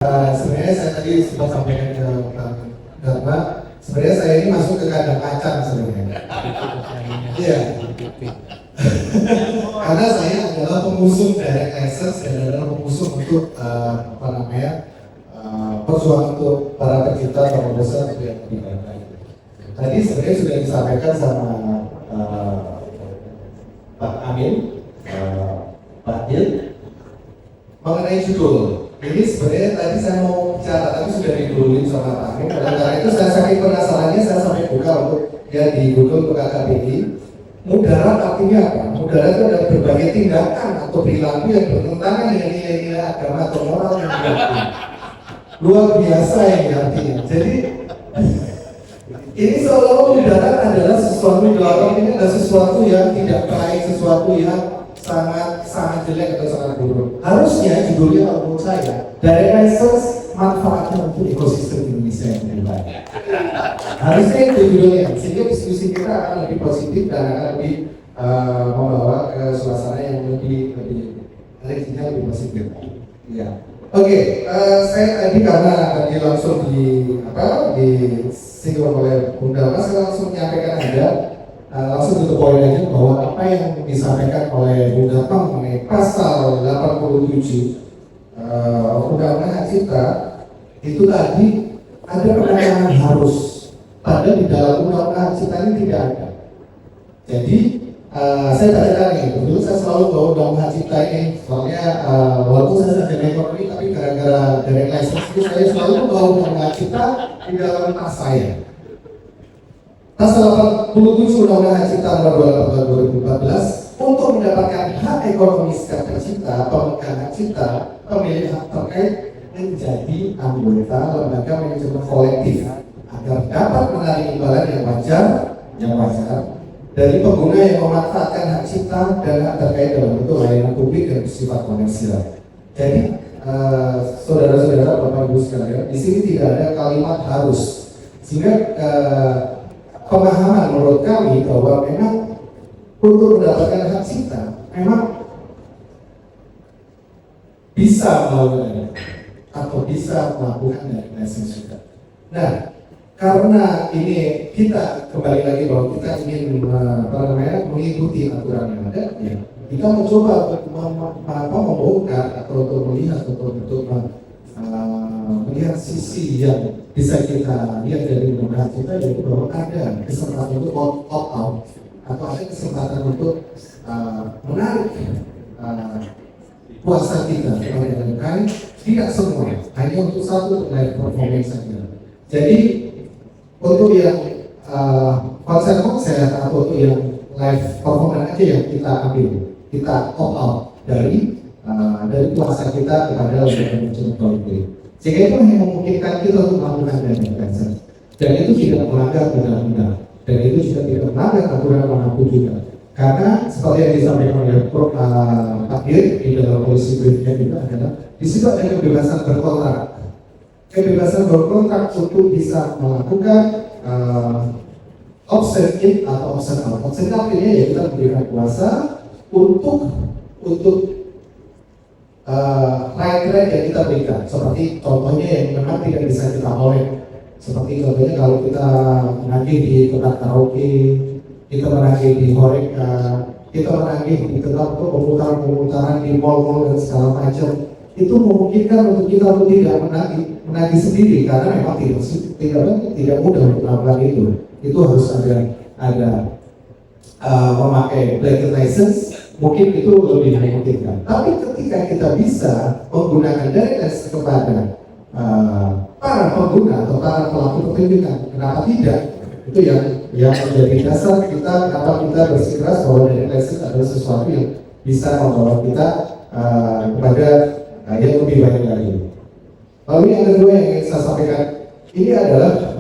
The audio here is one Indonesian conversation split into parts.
Sebenarnya saya tadi sempat sampaikan ke Pak Dharma, sebenarnya saya ini masuk ke kandang macan sebenarnya. Iya. Karena saya adalah pengusung direct license dan adalah pengusung untuk perjuangan untuk para pecinta atau produser yang lebih baik. Tadi sebenarnya sudah disampaikan sama Pak Amin, Pak Dil, mengenai judul. Ini sebenarnya tadi saya mau bicara, tapi sudah diduluin sama Pak Amin. Karena itu saya saking penasarannya, saya sampai buka untuk ya di Google untuk KKBI. Mudarat artinya apa? Mudarat itu ada berbagai tindakan atau perilaku yang bertentangan dengan nilai-nilai agama atau moral yang diakui. Luar biasa ini artinya. Jadi ini seolah-olah mudarat adalah sesuatu ini adalah sesuatu yang tidak baik, sesuatu yang sangat jelek atau sangat buruk. Harusnya judulnya kalau menurut saya direct license manfaatnya untuk ekosistem Indonesia yang lebih baik. Harusnya itu judulnya, sehingga diskusi kita akan lebih positif dan akan lebih membawa ke suasana yang lebih energinya lebih positif. Ya. Oke, saya tadi karena tadi langsung disinggung oleh Bunda Mas, saya langsung menyampaikan aja. Langsung ke poin aja bahwa apa yang disampaikan oleh Bunda Pang mengenai pasal 87 Undang-Undang Hak Cipta itu tadi ada penekanan harus, padahal di dalam Undang-Undang Hak Cipta ini tidak ada. Jadi saya bacakan nih, dulu saya selalu bawa Undang-Undang Hak Cipta ini, soalnya walaupun saya sarjana ekonomi tapi gara-gara direct license itu saya selalu bawa Undang-Undang Hak Cipta di dalam tas saya. Pasal 87 Undang-Undang Hak Cipta Nomor 28 2014 untuk mendapatkan hak ekonomi setiap pencipta, pemegang hak cipta, pemilik hak terkait menjadi anggota lembaga manajemen kolektif agar dapat menarik imbalan yang wajar dari pengguna yang memanfaatkan hak cipta dan hak terkait dalam bentuk layanan publik dan bersifat komersial. Jadi saudara-saudara, Bapak Ibu sekalian, di sini tidak ada kalimat harus, sehingga pemahaman menurut kami bahwa memang untuk mendapatkan hak cipta memang bisa melakukan atau bisa melakukan dari lisensi juga. Nah, karena ini kita kembali lagi bahwa kita ingin mengikuti aturan yang ada, ya, kita mencoba membongkar atau untuk melihat melihat sisi yang bisa kita lihat dari undang kita, yaitu bahwa ada kesempatan untuk opt out atau ada kesempatan untuk menarik kuasa kita kepada umkm, tidak semua, hanya untuk satu live performance saja. Jadi untuk yang konser atau untuk yang live performance aja yang kita ambil, kita opt out dari kuasa kita kepada lembaga manajemen kolektif. Sehingga itu hanya memungkinkan kita untuk melakukan dana license, dan itu tidak melanggar undang-undang, dan itu juga tidak melanggar aturan manapun juga. Karena seperti yang disampaikan oleh Pak Dir di dalam polisi briefnya juga adalah di situ ada kebebasan berkontrak, untuk bisa melakukan option in atau option out. Option out ini ya kita memberikan kuasa untuk right yang kita berikan, seperti contohnya yang memang tidak bisa kita oleh, seperti contohnya kalau kita menagih di tempat karaoke, kita menagih di horeca, kita menagih di tempat pemutaran di mall-mall dan segala macam, itu memungkinkan untuk kita untuk tidak menagih sendiri, karena memang tidak mudah untuk melakukan itu. Itu harus ada memakai blanket license. Mungkin itu lebih memungkinkan. Tapi ketika kita bisa menggunakan direct license kepada para pengguna atau para pelaku pertunjukan, kenapa tidak? Itu yang menjadi dasar kita, kenapa kita bersikeras bahwa direct license adalah sesuatu yang bisa membawa kita kepada yang lebih baik lagi. Lalu yang kedua yang ingin saya sampaikan, ini adalah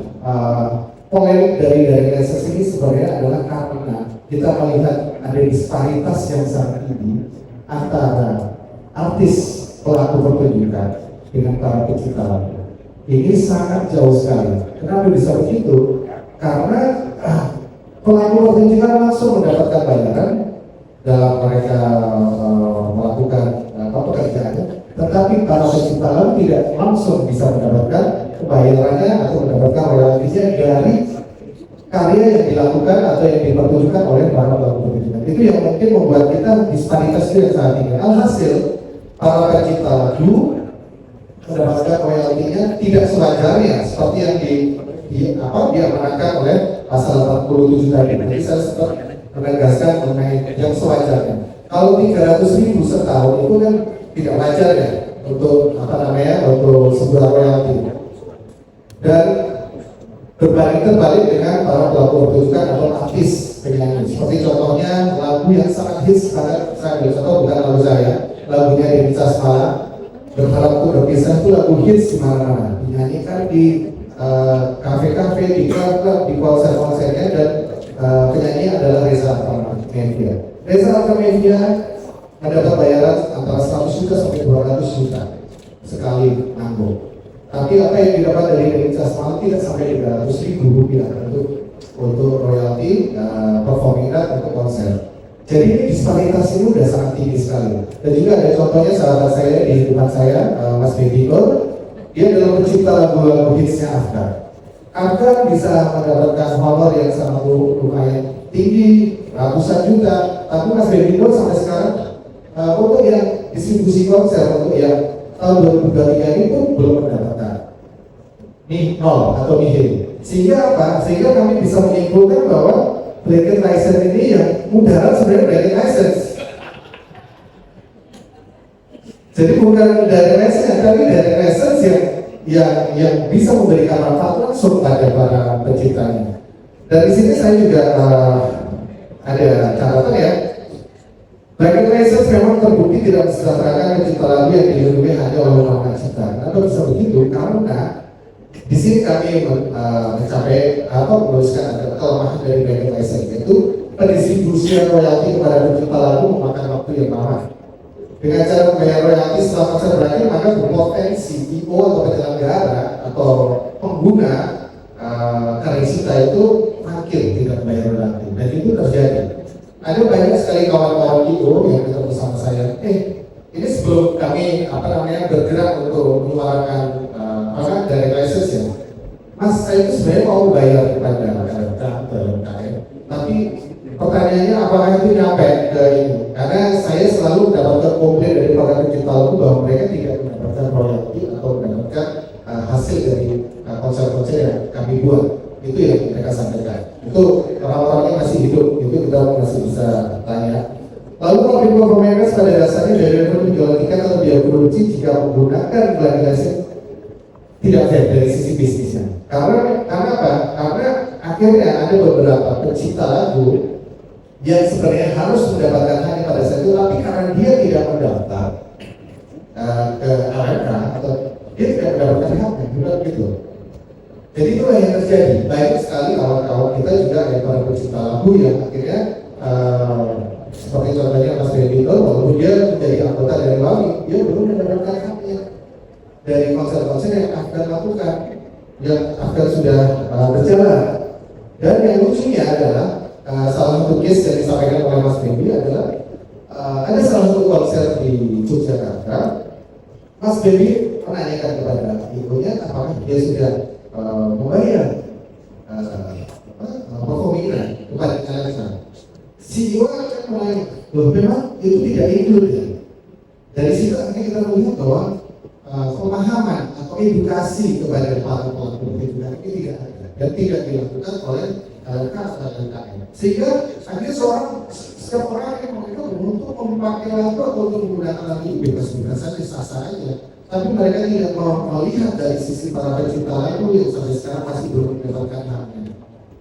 polemik dari direct license ini sebenarnya adalah karena kita melihat ada disparitas yang sangat tinggi antara artis pelaku pertunjukan dengan para pencipta lagu. Ini sangat jauh sekali. Kenapa bisa begitu? Karena pelaku pertunjukan langsung mendapatkan bayaran dalam mereka melakukan pekerjaannya, tetapi para pencipta lagu tidak langsung bisa mendapatkan pembayarannya atau mendapatkan royaltinya dari karya yang dilakukan atau yang dipertunjukkan oleh para pelaku pertunjukan. Itu yang mungkin membuat kita disparitas itu yang sangat tinggi. Alhasil, para pencipta lagu mendapatkan royaltinya tidak sewajarnya seperti yang diamanatkan oleh pasal 47 tadi. Jadi saya sempat menegaskan mengenai yang sewajarnya. Kalau 300.000 setahun itu kan tidak wajar ya untuk untuk sebuah royalti. Dan berbanding terbalik dengan para pelaku pertunjukan atau artis penyanyi. Seperti contohnya lagu yang sangat hits, karena saya ambil contoh bukan lagu saya, lagunya Dewi Casmala, Berharap Untuk Berpisah, itu lagu hits di mana-mana, dinyanyikan di kafe-kafe, di klub-klub, di konser-konsernya, dan penyanyi adalah Reza Artamevia. Reza Artamevia mendapat bayaran antara 100 juta sampai 200 juta sekali manggung. Tapi apa yang didapat dari Dewi Casmala tidak sampai 300.000 rupiah untuk royalti performing art untuk konser. Jadi disparitas ini sudah sangat tinggi sekali. Dan juga ada contohnya sahabat saya di depan saya, Mas Baby Gold, dia adalah pencipta lagu-lagu hitsnya Afgan. Afgan bisa mendapatkan honor yang sangat lumayan tinggi, ratusan juta. Tapi Mas Baby Gold sampai sekarang untuk yang distribusi konser untuk yang tahun 2023 ini pun belum mendapatkan nol atau nihil. Sehingga apa? Sehingga kami bisa menyimpulkan bahwa blanket license ini yang mudarat sebenarnya blanket license. Jadi bukan dari license, tapi dari license yang bisa memberikan manfaat langsung pada para penciptanya. Dari sini saya juga ada catatan ya. Blanket license memang terbukti tidak mensejahterakan pencipta lagu yang dilindungi hanya oleh undang-undang cipta. Kenapa bisa begitu? Karena di sini kami mencapai atau menuliskan ada kelemahan dari blanket license, yaitu pendistribusian royalti kepada pencipta lagu memakan waktu yang lama. Dengan cara membayar royalti setelah konser berakhir, maka berpotensi IO atau penyelenggara atau pengguna karya cipta itu makin tidak membayar royalti, dan itu terjadi. Ada banyak sekali kawan-kawan IO yang ketemu sama saya. Ini sebelum kami bergerak untuk mengeluarkan dari license ya, Mas, saya itu sebenarnya mau bayar kepada KM, tapi pertanyaannya apakah itu nyampe ke ini? Karena saya selalu mendapatkan komplain dari para pencipta lagu bahwa mereka tidak mendapatkan royalti atau mendapatkan hasil dari konser-konser yang kami buat. Itu yang mereka sampaikan. Itu orang-orangnya masih hidup, itu kita masih bisa tanya. Lalu kalau performance pada dasarnya dari penjualan tiket atau biaya produksi jika menggunakan blanket license tidak fair dari sisi bisnisnya. Karena apa? Karena akhirnya ada beberapa pencipta lagu yang sebenarnya harus mendapatkan hanya pada saat itu, tapi karena dia tidak mendaftar ke RMK atau dia tidak mendapatkan haknya, benar gitu. Jadi itulah yang terjadi. Banyak sekali kawan-kawan kita juga yang para pencipta lagu yang akhirnya seperti contohnya Mas Benito, walaupun dia menjadi anggota dari Wali, dia belum mendapatkan haknya dari konser-konser yang akan lakukan, yang akan sudah berjalan. Dan yang lucunya adalah salah satu case yang disampaikan oleh Mas Benito adalah ada salah satu konser di Yogyakarta. Mas Benito menanyakan kepada ibunya apakah dia sudah membayar performing kepada kalian. Si Iwan akan menanya, loh memang itu tidak include ya. Dari situ akhirnya kita melihat bahwa pemahaman atau edukasi kepada para pelaku pertunjukan ini tidak ada dan tidak dilakukan oleh KM. Sehingga akhirnya setiap orang yang mereka untuk memakai lagu atau untuk menggunakan lagu bebas-bebas saja, sah-sah aja. Tapi mereka tidak melihat dari sisi para pencipta lagu yang sampai sekarang masih belum mendapatkan haknya.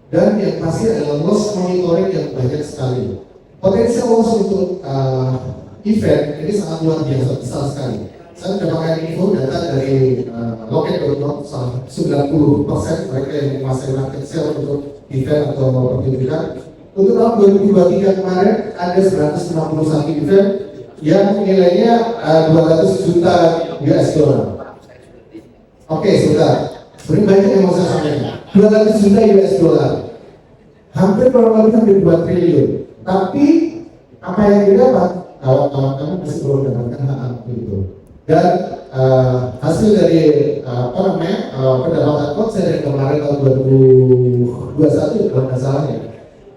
Dan yang pasti adalah loss monitoring yang banyak sekali. Potensial loss untuk event ini sangat luar biasa, besar sekali. Saya mendapatkan info data dari Loket.com, 90% mereka yang menguasai market share untuk event atau pertunjukan. Untuk tahun 2023 kemarin ada 161 event yang nilainya 200 juta US dollar. Oke, sebentar. Sebenarnya banyak yang mau saya sampaikan. 200 juta US dollar. Hampir kurang lebih hampir 2 triliun. Tapi apa yang didapat? Kawan-kawan kami masih belum mendapatkan hak itu. Dan hasil dari pendapatan konser yang kemarin tahun 2021 kalau nggak salah ya,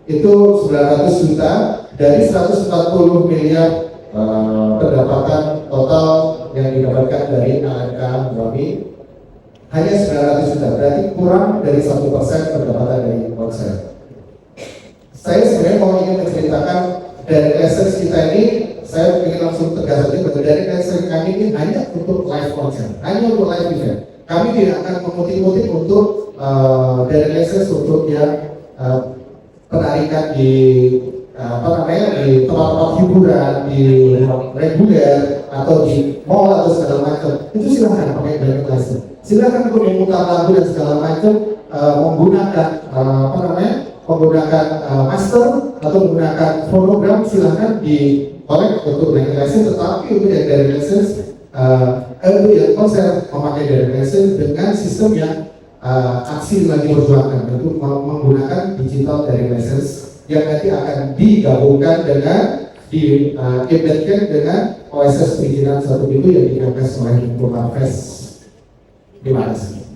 itu 900 juta dari 140 miliar pendapatan total yang didapatkan dari AMK Bami, hanya 900 juta, berarti kurang dari 1% pendapatan dari konser. Saya sebenarnya mau ingin menceritakan dari lessons kita ini, saya ingin langsung tegas saja bahwa dari lessons kami ini hanya untuk live konser, hanya untuk live event. Kami tidak akan mengutip-utip untuk dari lessons untuk yang penarikan di di tempat-tempat hiburan, di reguler atau di mall atau segala macam. Itu silahkan pakai brand license. Silahkan untuk memutar lagu dan segala macam, menggunakan menggunakan master atau menggunakan fonogram, silahkan di collect untuk brand license. Tetapi untuk yang dari license, untuk yang konser memakai dari license dengan sistem yang aksi lagi perjuangan, untuk menggunakan digital dari license yang nanti akan digabungkan dengan di-embedkan dengan OSS perizinan 1 itu yang digagas oleh Bupati Terima kasih.